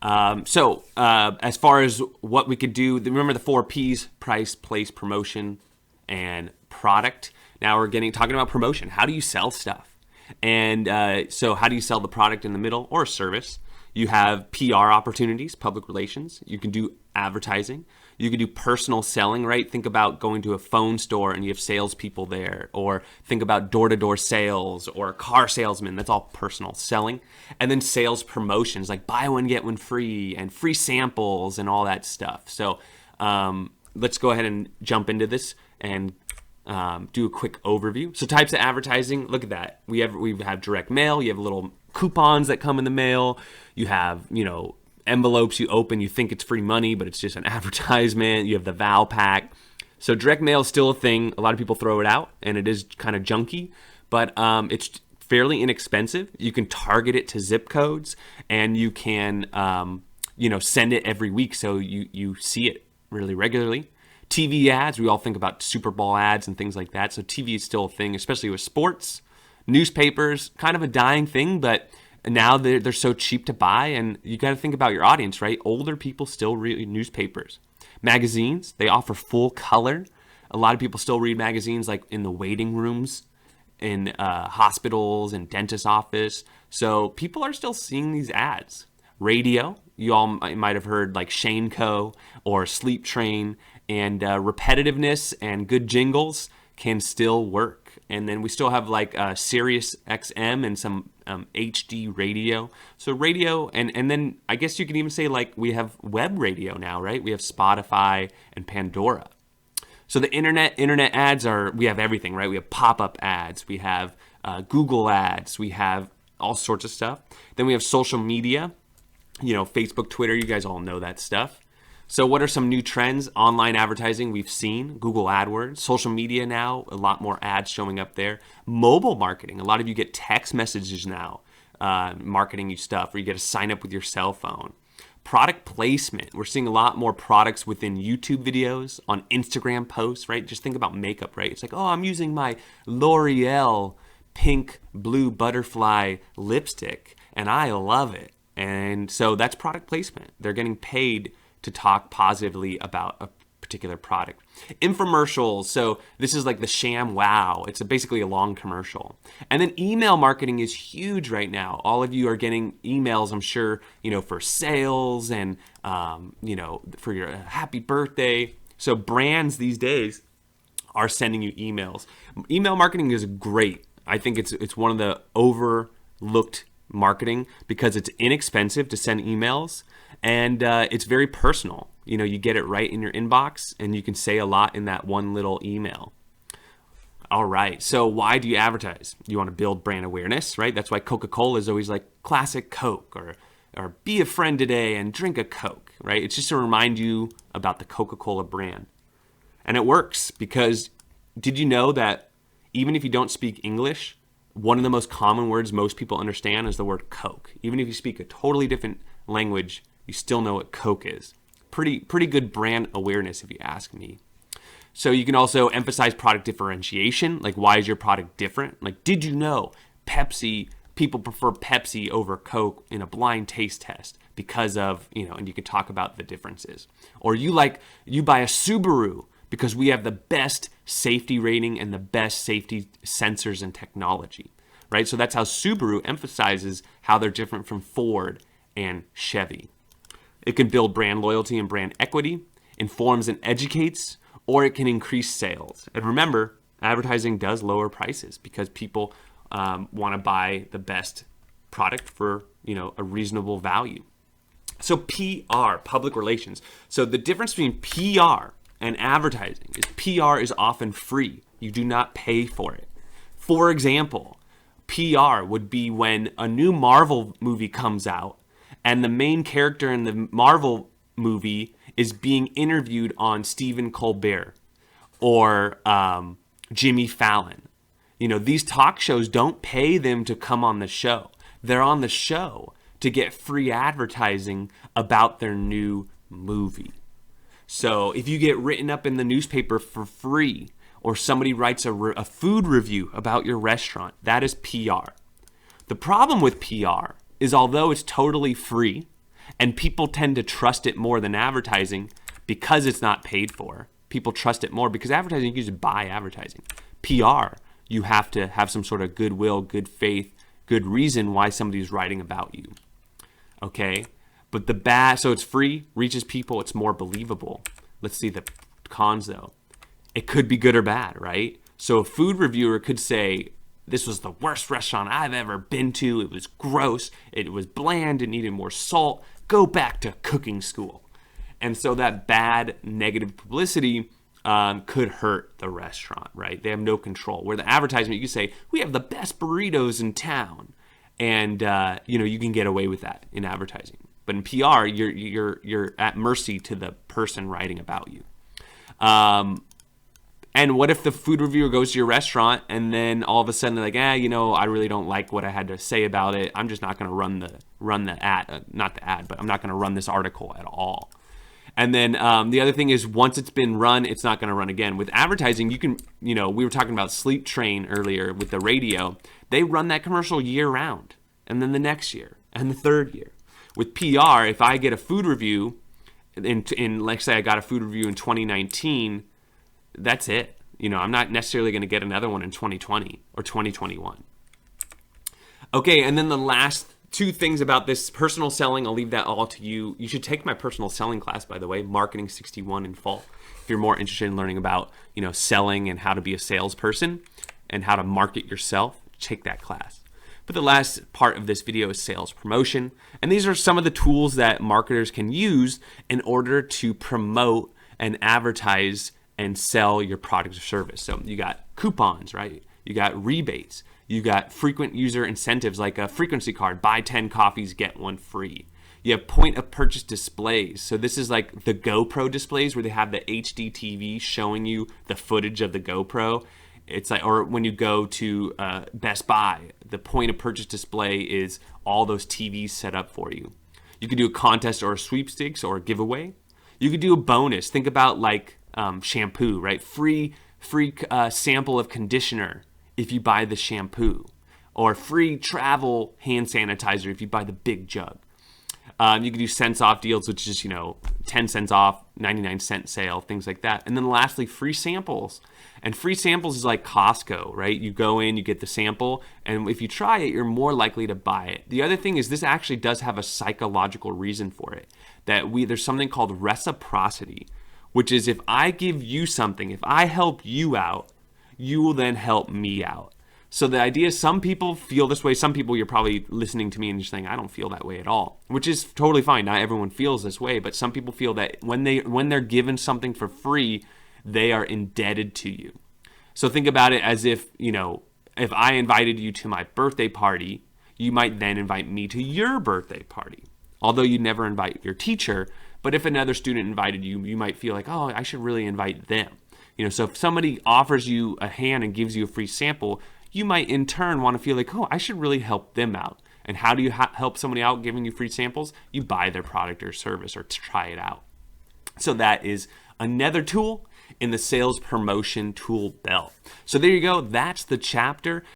As far as what we could do, remember the 4 Ps: price, place, promotion, and product. Now we're talking about promotion. How do you sell stuff? And so how do you sell the product in the middle or a service? You have PR opportunities, public relations. You can do advertising. You can do personal selling, right? Think about going to a phone store and you have salespeople there, or think about door-to-door sales or a car salesman. That's all personal selling. And then sales promotions, like buy one, get one free, and free samples and all that stuff. So let's go ahead and jump into this and do a quick overview. So types of advertising, look at that. We have direct mail. You have little coupons that come in the mail. You have, envelopes you open, you think it's free money, but it's just an advertisement. You have the Val Pack. So direct mail is still a thing. A lot of people throw it out, and it is kind of junky, but it's fairly inexpensive. You can target it to zip codes, and you can, send it every week so you see it really regularly. TV ads, we all think about Super Bowl ads and things like that. So TV is still a thing, especially with sports. Newspapers, kind of a dying thing, but now they're so cheap to buy, and you got to think about your audience, right? Older people still read newspapers. Magazines, they offer full color. A lot of people still read magazines like in the waiting rooms, in hospitals and dentist office. So people are still seeing these ads. Radio, you all might have heard like Shane Co. or Sleep Train, and repetitiveness and good jingles can still work. And then we still have like Sirius XM and some HD radio. So radio, and then I guess you can even say like we have web radio now, right? We have Spotify and Pandora. So the internet ads we have everything, right? We have pop-up ads, we have Google ads, we have all sorts of stuff. Then we have social media, Facebook, Twitter, you guys all know that stuff. So what are some new trends? Online advertising, we've seen Google AdWords. Social media now, a lot more ads showing up there. Mobile marketing, a lot of you get text messages now marketing you stuff, or you get to sign up with your cell phone. Product placement, we're seeing a lot more products within YouTube videos, on Instagram posts, right? Just think about makeup, right? It's like, oh, I'm using my L'Oreal pink blue butterfly lipstick, and I love it. And so that's product placement. They're getting paid to talk positively about a particular product. Infomercials, so this is like the sham wow. It's basically a long commercial. And then email marketing is huge right now. All of you are getting emails, I'm sure, for sales and, for your happy birthday. So brands these days are sending you emails. Email marketing is great. I think it's one of the overlooked marketing because it's inexpensive to send emails. And it's very personal. You get it right in your inbox, and you can say a lot in that one little email. All right, so why do you advertise? You want to build brand awareness, right? That's why Coca-Cola is always like classic Coke, or be a friend today and drink a Coke, right? It's just to remind you about the Coca-Cola brand. And it works because did you know that even if you don't speak English, one of the most common words most people understand is the word Coke. Even if you speak a totally different language, you still know what Coke is. Pretty good brand awareness if you ask me. So you can also emphasize product differentiation. Like, why is your product different? Like, did you know people prefer Pepsi over Coke in a blind taste test because of, and you can talk about the differences. Or you buy a Subaru because we have the best safety rating and the best safety sensors and technology, right? So that's how Subaru emphasizes how they're different from Ford and Chevy. It can build brand loyalty and brand equity, informs and educates, or it can increase sales. And remember, advertising does lower prices because people want to buy the best product for a reasonable value. So PR, public relations. So the difference between PR and advertising is PR is often free. You do not pay for it. For example, PR would be when a new Marvel movie comes out and the main character in the Marvel movie is being interviewed on Stephen Colbert or Jimmy Fallon. These talk shows don't pay them to come on the show. They're on the show to get free advertising about their new movie. So if you get written up in the newspaper for free, or somebody writes a food review about your restaurant, that is PR. The problem with PR is although it's totally free And people tend to trust it more than advertising because it's not paid for. People trust it more because advertising, you just buy advertising. PR, you have to have some sort of goodwill, good faith, good reason why somebody's writing about you. Okay? But so it's free, reaches people, it's more believable. Let's see the cons though. It could be good or bad, right? So a food reviewer could say, this was the worst restaurant I've ever been to. It was gross. It was bland. It needed more salt. Go back to cooking school. And so that bad negative publicity could hurt the restaurant, right? They have no control. Where the advertisement, you can say, we have the best burritos in town. And, you can get away with that in advertising. But in PR, you're at mercy to the person writing about you. And what if the food reviewer goes to your restaurant and then all of a sudden they're like, I really don't like what I had to say about it. I'm just not going to run the ad, not the ad, but I'm not going to run this article at all. And then the other thing is once it's been run, it's not going to run again. With advertising, you can, we were talking about Sleep Train earlier with the radio. They run that commercial year round and then the next year and the third year. With PR, if I get a food review in like say I got a food review in 2019, that's it. I'm not necessarily going to get another one in 2020 or 2021. Okay, and then the last two things about this personal selling, I'll leave that all to you. You should take my personal selling class, by the way, Marketing 61 in fall. If you're more interested in learning about, selling and how to be a salesperson and how to market yourself, take that class. But the last part of this video is sales promotion. And these are some of the tools that marketers can use in order to promote and advertise and sell your product or service. So you got coupons, right? You got rebates. You got frequent user incentives like a frequency card, buy 10 coffees, get one free. You have point of purchase displays. So this is like the GoPro displays where they have the HD TV showing you the footage of the GoPro. It's like, or when you go to Best Buy, the point of purchase display is all those TVs set up for you. You could do a contest or a sweepstakes or a giveaway. You could do a bonus. Think about like shampoo, right? Free sample of conditioner if you buy the shampoo, or free travel hand sanitizer if you buy the big jug. You can do cents off deals, which is 10 cents off, 99-cent sale, things like that. And then lastly, free samples. And free samples is like Costco, right? You go in, you get the sample, and if you try it, you're more likely to buy it. The other thing is this actually does have a psychological reason for it. There's something called reciprocity, which is if I give you something, if I help you out, you will then help me out. So the idea is some people feel this way. Some people, you're probably listening to me and just saying, I don't feel that way at all, which is totally fine. Not everyone feels this way, but some people feel that when they're given something for free, they are indebted to you. So think about it as if I invited you to my birthday party, you might then invite me to your birthday party. Although you never invite your teacher, but if another student invited you, you might feel like, oh, I should really invite them. So if somebody offers you a hand and gives you a free sample, you might in turn want to feel like, oh, I should really help them out. And how do you help somebody out giving you free samples? You buy their product or service or try it out. So that is another tool in the sales promotion tool belt. So there you go. That's the chapter.